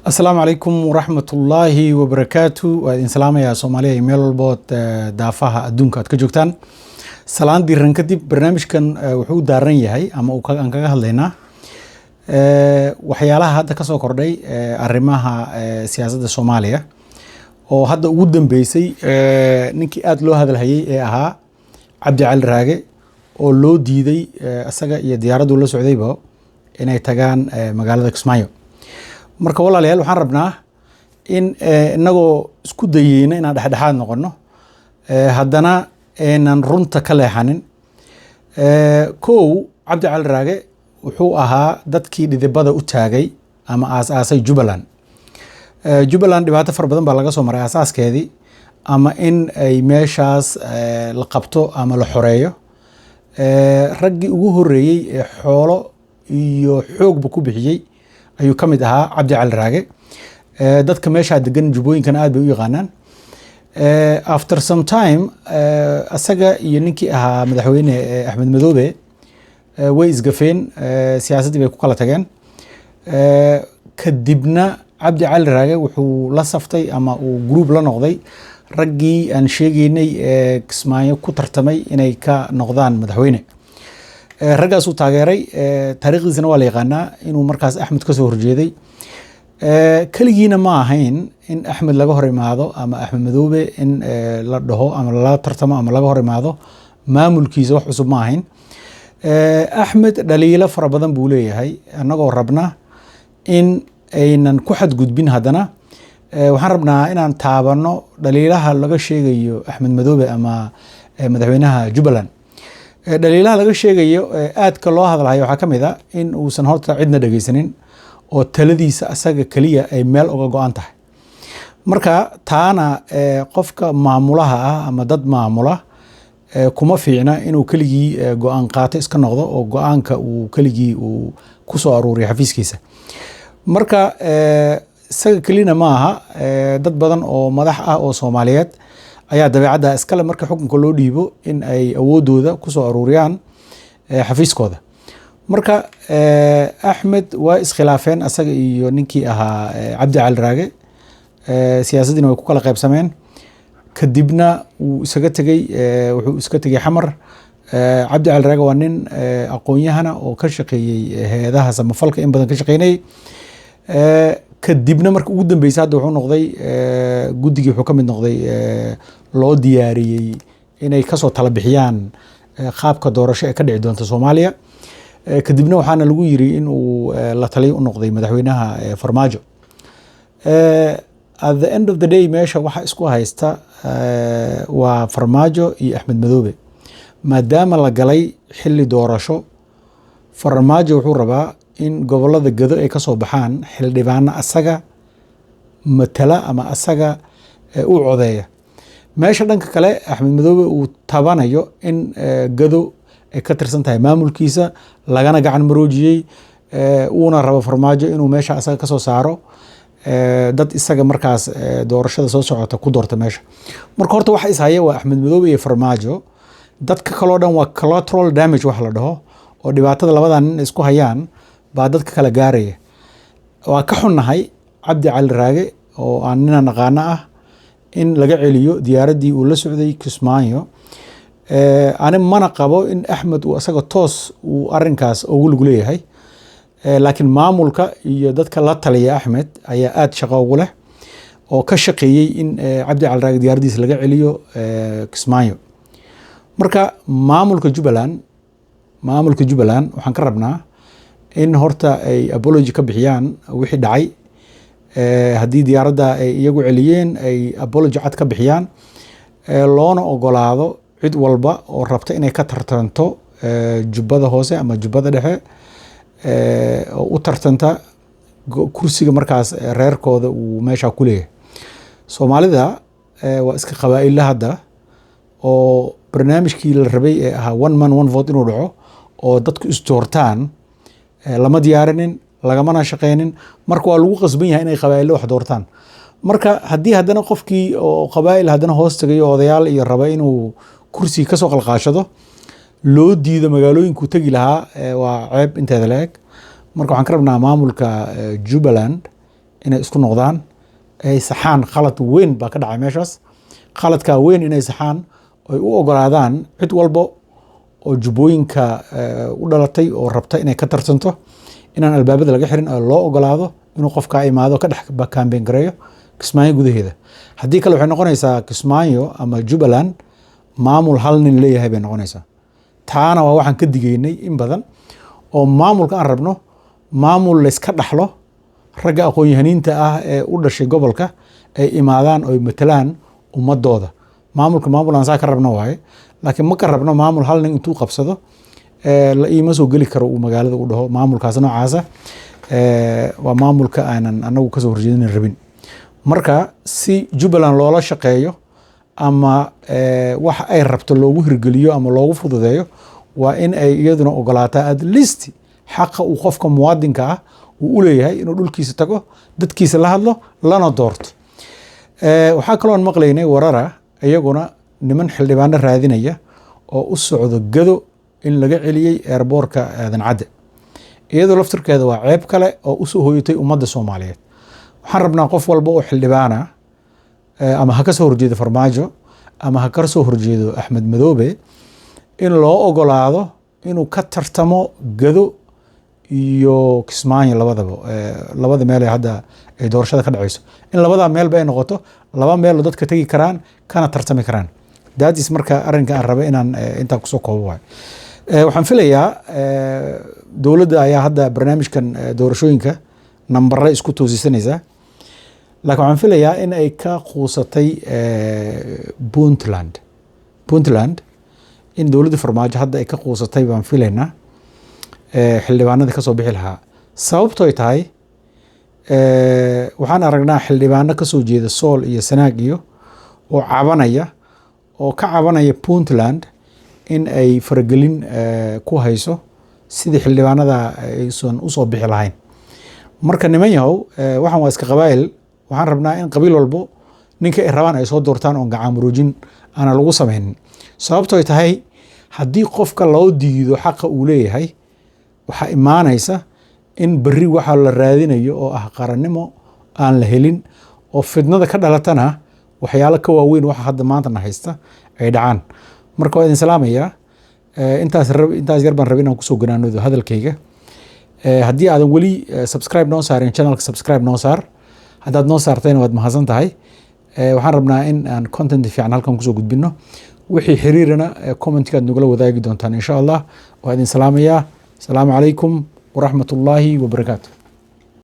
السلام عليكم ورحمة الله وبركاته وإن سلام يا صومالية إيميل البوت دافعها أدونك أتكجوكتان سلام دي رنكدي برنامج كان وحود دارن يهي أما أن كجاه لنا وحيالها هذا كسو كردي أرماها سياسة الصومالية وهذا ودن بيسي نكي أدلو هذا الهي أها عبد علي الراجع ولو ديدي أسجع يديار دولة السعودية بقى إنه تجان مقالة كسمايو marka walaalayaal waxaan rabnaa in inagoo isku dayeyna inaan dhexdhexaad noqono haddana aanan runta ka leexanin kow cabdi cali raage wuxuu ahaa dadkii dhidibada u taagay ama aasaasay Jubbaland Jubbaland dhibaato far badan baa laga soo maray aasaaskeedii ama in ay meeshaas la qabto ama la xoreeyo raggii ugu horeeyay ee xoolo iyo xoogba ku bixiyay ayuu kamid ahaa cabdi cali raage dadka meesha degan jubooyinkan aad bay u yaqaanaan after some time asaga iyo ninkii ahaa madaxweyne Axmed Madoobe way isgafeen siyaasadii bay ku kala tageen kadibna cabdi cali raage wuxuu la saftay ama uu group la noqday raggii aan sheegaynay Kismaayo ku tartamay inay ka noqdaan madaxweyne raggaas uu taageeray taariikhdiisana waa la yaqaanaa inuu markaas Axmed ka soo horjeeday kaligiina ma ahayn in Axmed laga hor imaado ama Axmed Madoobe in la dhaho ama la tartamo ama laga hor imaado maamulkiisa wax cusub ma ahayn Axmed dhaliilo fara badan buu leeyahay anagoo rabna in aynan ku xadgudbin haddana waxaan rabnaa inaan taabano dhaliilaha laga sheegayo Axmed Madoobe ama madaxweynaha Jubbaland dhaliilaha laga sheegayo aadka loo hadlayo waxaa kamid ah in uusan horta cidna dhageysanin oo taladiisa asaga kaliya ay meel uga go'an tahay marka taana qofka maamulaha ah ama dad maamula kuma fiicna inuu kaligii go'aan qaato iska noqdo oo go'aanka uu kaligii uu ku soo aruuriyo xafiiskiisa marka isaga kalina ma aha dad badan oo madax ah oo Soomaaliyeed ayaa dabeecadda iskale marka xukunka loo dhiibo in ay awoodooda ku soo aruuriyaan xafiiskooda marka Axmed waa iskhilaafeen asaga iyo ninkii ahaa cabdi cali raage siyaasadina way ku kala qaybsameen kadibna uu isaga tagay wuxuu iska tagay xamar cabdi cali raage waa nin aqoon-yahana oo ka shaqeeyay hay'adaha samafalka in badan ka shaqeynayay kadibna marka ugu dambeysay hadda wuxuu noqday guddigii wuxuu ka mid noqday loo diyaariyey inay kasoo tala bixiyaan qaabka doorasho ee ka dhici doonta Soomaaliya kadibna waxaana lagu yiri in uu la taliyo u noqday madaxweynaha Farmaajo at the end of the day meesha waxa isku haysta waa Farmaajo iyo Axmed Madoobe maadaama la galay xilli doorasho Farmaajo wuxuu rabaa in gobolada Gado ay ka soo baxaan xildhibaano asaga matala ama asaga u codeeya meesha dhanka kale Axmed Madoobe uu tabanayo in Gado ay ka tirsan tahay maamulkiisa lagana gacan maroojiyay uuna rabo Farmaajo inuu meesha asaga ka soo saaro dad isaga markaas doorashada soo socota ku doorta meesha marka horta waxa is haya waa Axmed Madoobe iyo Farmaajo dadka kale oo dhan waa collateral damage wax la dhaho oo dhibaatada labadan nin isku hayaan baa dadka kala gaaraya waa ka xunnahay cabdi cali raage oo aan nina naqaano ah in laga celiyo diyaaradii uu la socday Kismaayo ani mana qabo in Axmed uu asaga toos uu arinkaas ugu lug leeyahay laakiin maamulka iyo dadka la taliya Axmed ayaa aad shaqo ugu leh oo ka shaqeeyay in cabdi cali raage diyaaradiisa laga celiyo Kismaayo marka maamulka Jubbaland waxaan ka rabnaa in horta ay apology ka bixiyaan wixii dhacay haddii diyaaradda ay iyagu celiyeen ay apology cad ka bixiyaan loona ogolaado cid walba oo rabta inay ka tartanto jubbada hoose ama jubbada dhexe oo u tartanta kursiga markaas reerkooda uu meesha ku leeyahay Soomaalida waa iska qabaa'il hadda oo barnaamijkii la rabay ee ahaa one man one vote inuu dhaco oo dadku is doortaan lama diyaarinin lagamana shaqeynin marka waa lagu qasban yahay inay qabaa'il wax doortaan marka haddii haddana qofkii oo qabaa'il haddana hoos tagayo odayaal iyo raba inuu kursi ka soo qalqaashado loo diido magaalooyinku tagi lahaa waa ceeb inteeda la eg marka waxaan ka rabnaa maamulka Jubbaland inay isku noqdaan ay saxaan khalad weyn baa ka dhacay meeshaas khaladkaa weyn inay saxaan ay u ogolaadaan cid walbo oo jubbooyinka u dhalatay oo rabta inay ka tartanto inaan albaabada laga xirin oo loo ogolaado inuu qofkaa imaado ka dhex kaambeyn gareeyo Kismaayo gudaheeda haddii kale waxay noqonaysaa Kismaayo ama Jubbaland maamul hal nin leeyahay bay noqonaysaa taana waa waxaan ka digaynay in badan oo maamulka aan rabno maamul la iska dhaxlo ragga aqoon-yahaniinta ah ee u dhashay gobolka ay imaadaan oo matalaan ummadooda maamulka maamul aan saa ka rabno waaye laakiin ma ka rabno maamul hal nin intuu qabsado la iima soo geli karo uu magaalada u dhaho maamulkaas noocaasa waa maamulka aanan anagu kasoo horjeedin rabin marka si Jubbaland loola shaqeeyo ama wax ay rabto loogu hirgeliyo ama loogu fududeeyo waa in ay iyaduna ogolaataa at least xaqa uu qofka muwaadinka ah uu u leeyahay inuu dhulkiisa tago dadkiisa la hadlo lana doorto waxaa kaloo aan maqlaynay warara iyaguna niman xildhibaano raadinaya oo u socdo gado in laga celiyey airbortka aadan cadde iyadoo laftirkeeda waa ceeb kale oo u soo hooyatay ummadda Soomaaliyeed waxaan rabnaa qof walba oo xildhibaana ama ha ka soo horjeedo Farmaajo ama ha ka soo horjeedo Axmed Madoobe in loo ogolaado inuu ka tartamo gado iyo Kismaayo labada meel ee hadda ay doorashada ka dhacayso in labada meel bay noqoto laba meel oo dadka tagi karaan kana tartami karaan daadis marka arrinka aan rabay inaan inta ku soo koobo waay waxaan filayaa dowladda ayaa hadda barnaamijkan doorashooyinka nambarra isku toosisanaysa laakiin waxaan filayaa in ay ka quusatay Puntland in dowladda Farmaajo hadda ay ka quusatay baan filaynaa xildhibaanada ka soo bixi lahaa sababtoo ay tahay waxaan aragnaa xildhibaano ka soo jeeda Sool iyo Sanaag iyo oo ka cabanaya Puntland in ay faragelin ku hayso sidii xildhibaanada aysan u soo bixi lahayn marka niman yahow waxaan waa iska qabaayil waxaan rabnaa in qabiil walbo ninka ay rabaan ay soo doortaan oo gacan muruujin aan lagu sameyn sababtoo ay tahay haddii qofka loo diido xaqa uu leeyahay waxa imaanaysa in berri waxa la raadinayo oo ah qarannimo aan la helin oo fidnada ka dhalatana waxyaalo ka waaweyn waxa hadda maanta na haysta ay dhacaan marka waa idin salaamayaa intaas yar baan rabay inaan kusoo ganaanoodo hadalkayga haddii aadan weli subscribe noo saarin channelka subscribe noo saar haddaad noo saartayna waad mahadsan tahay waxaan rabnaa in aan content fiican halkan kusoo gudbino wixii xiriirana commentigaad nagula wadaagi doontaan insha allah waa idin salaamayaa asalaamu calaykum waraxmat ullaahi wabarakaatu